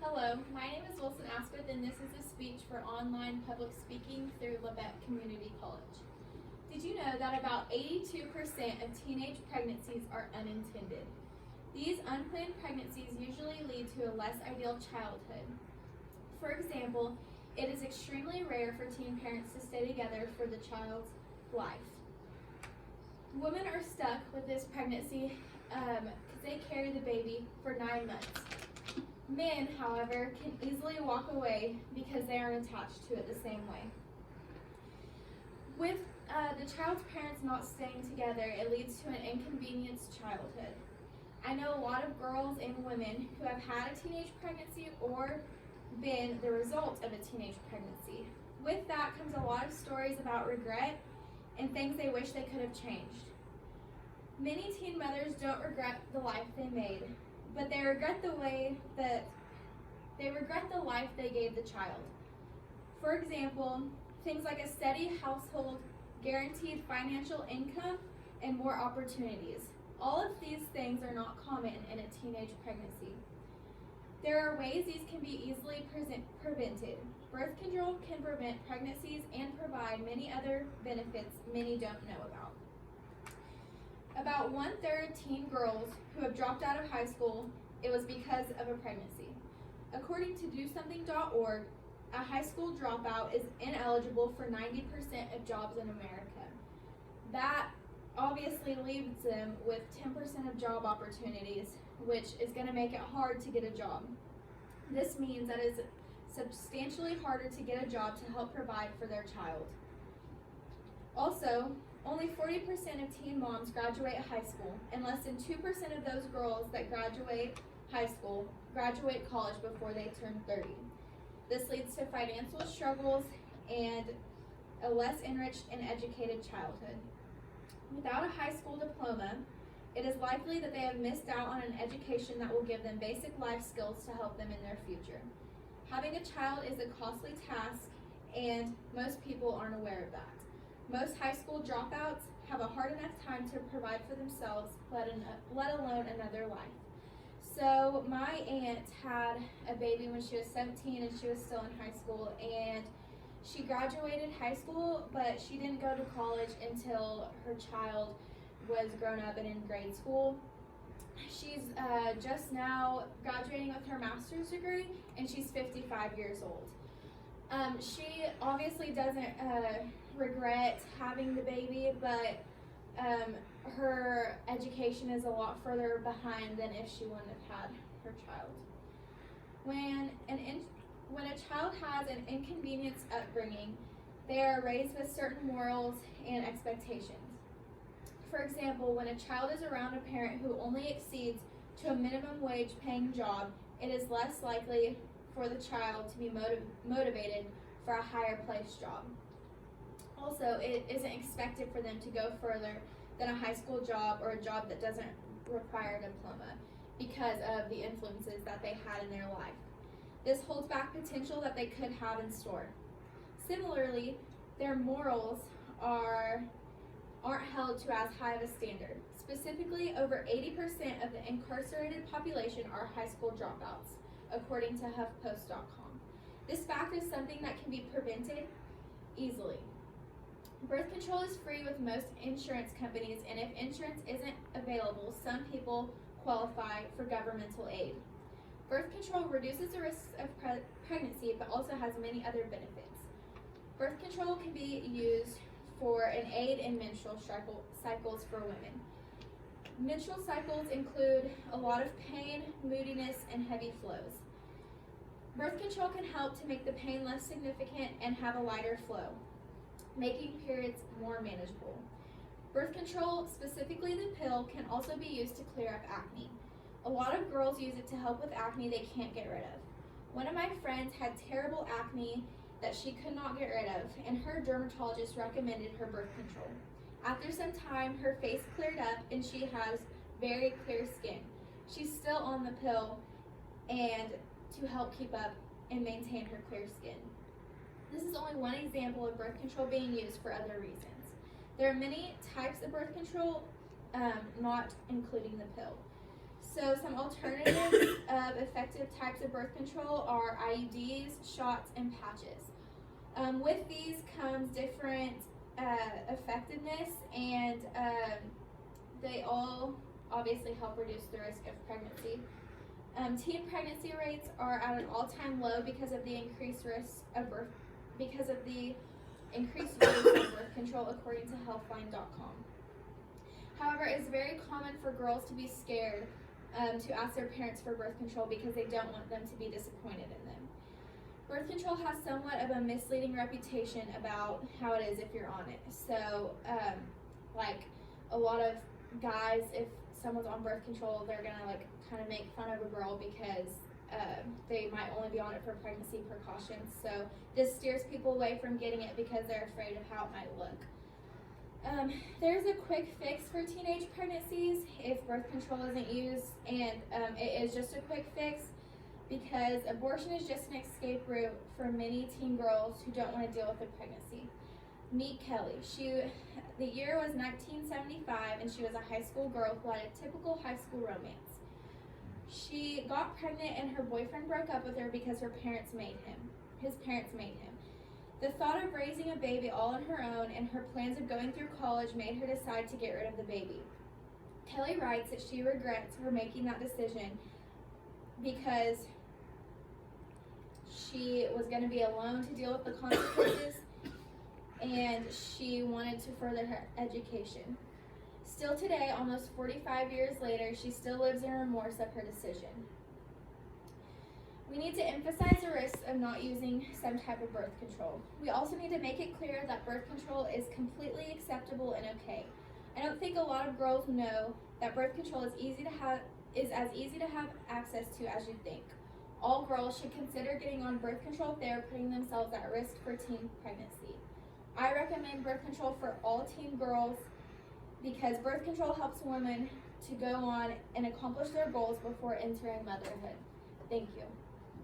Hello, my name is Wilson Asquith, and this is a speech for online public speaking through Labette Community College. Did you know that about 82% of teenage pregnancies are unintended? These unplanned pregnancies usually lead to a less ideal childhood. For example, it is extremely rare for teen parents to stay together for the child's life. Women are stuck with this pregnancy because they carry the baby for 9 months. Men, however, can easily walk away because they aren't attached to it the same way. With the child's parents not staying together, it leads to an inconvenienced childhood. I know a lot of girls and women who have had a teenage pregnancy or been the result of a teenage pregnancy. With that comes a lot of stories about regret and things they wish they could have changed. Many teen mothers don't regret the life they made, but they regret the life they gave the child. For example, things like a steady household, guaranteed financial income, and more opportunities. All of these things are not common in a teenage pregnancy. There are ways these can be easily prevented. Birth control can prevent pregnancies and provide many other benefits many don't know about. About 1/3 of teen girls who have dropped out of high school, it was because of a pregnancy. According to DoSomething.org, a high school dropout is ineligible for 90% of jobs in America. That obviously leaves them with 10% of job opportunities, which is going to make it hard to get a job. This means that it's substantially harder to get a job to help provide for their child. Also, only 40% of teen moms graduate high school, and less than 2% of those girls that graduate high school graduate college before they turn 30. This leads to financial struggles and a less enriched and educated childhood. Without a high school diploma, it is likely that they have missed out on an education that will give them basic life skills to help them in their future. Having a child is a costly task, and most people aren't aware of that. Most high school dropouts have a hard enough time to provide for themselves, let alone another life. So my aunt had a baby when she was 17 and she was still in high school, and she graduated high school, but she didn't go to college until her child was grown up and in grade school. She's just now graduating with her master's degree, and she's 55 years old. She obviously doesn't regret having the baby, but her education is a lot further behind than if she wouldn't have had her child. When a child has an inconvenienced upbringing, they are raised with certain morals and expectations. For example, when a child is around a parent who only exceeds to a minimum wage paying job, it is less likely for the child to be motivated for a higher placed job. Also, it isn't expected for them to go further than a high school job or a job that doesn't require a diploma because of the influences that they had in their life. This holds back potential that they could have in store. Similarly, their morals aren't held to as high of a standard. Specifically, over 80% of the incarcerated population are high school dropouts, according to HuffPost.com. This fact is something that can be prevented easily. Birth control is free with most insurance companies, and if insurance isn't available, some people qualify for governmental aid. Birth control reduces the risks of pregnancy, but also has many other benefits. Birth control can be used for an aid in menstrual cycles for women. Menstrual cycles include a lot of pain, moodiness, and heavy flows. Birth control can help to make the pain less significant and have a lighter flow, making periods more manageable. Birth control, specifically the pill, can also be used to clear up acne. A lot of girls use it to help with acne they can't get rid of. One of my friends had terrible acne that she could not get rid of, and her dermatologist recommended her birth control. After some time, her face cleared up and she has very clear skin. She's still on the pill and to help keep up and maintain her clear skin. This is only one example of birth control being used for other reasons. There are many types of birth control, not including the pill. So some alternatives of effective types of birth control are IUDs, shots, and patches. With these comes different effectiveness, and they all obviously help reduce the risk of pregnancy. Teen pregnancy rates are at an all-time low because of the increased use of birth control, according to Healthline.com. However, it's very common for girls to be scared to ask their parents for birth control because they don't want them to be disappointed in them. Birth control has somewhat of a misleading reputation about how it is if you're on it. So, like a lot of guys, if someone's on birth control, they're gonna like kind of make fun of a girl because they might only be on it for pregnancy precautions. So this steers people away from getting it because they're afraid of how it might look. There's a quick fix for teenage pregnancies if birth control isn't used, and it is just a quick fix because abortion is just an escape route for many teen girls who don't want to deal with a pregnancy. Meet Kelly. The year was 1975, and she was a high school girl who had a typical high school romance. She got pregnant, and her boyfriend broke up with her because his parents made him. The thought of raising a baby all on her own and her plans of going through college made her decide to get rid of the baby. Kelly writes that she regrets her making that decision because she was going to be alone to deal with the consequences, and she wanted to further her education. Still today, almost 45 years later, she still lives in remorse of her decision. We need to emphasize the risks of not using some type of birth control. We also need to make it clear that birth control is completely acceptable and okay. I don't think a lot of girls know that birth control is as easy to have access to as you think. All girls should consider getting on birth control if they are putting themselves at risk for teen pregnancy. I recommend birth control for all teen girls because birth control helps women to go on and accomplish their goals before entering motherhood. Thank you.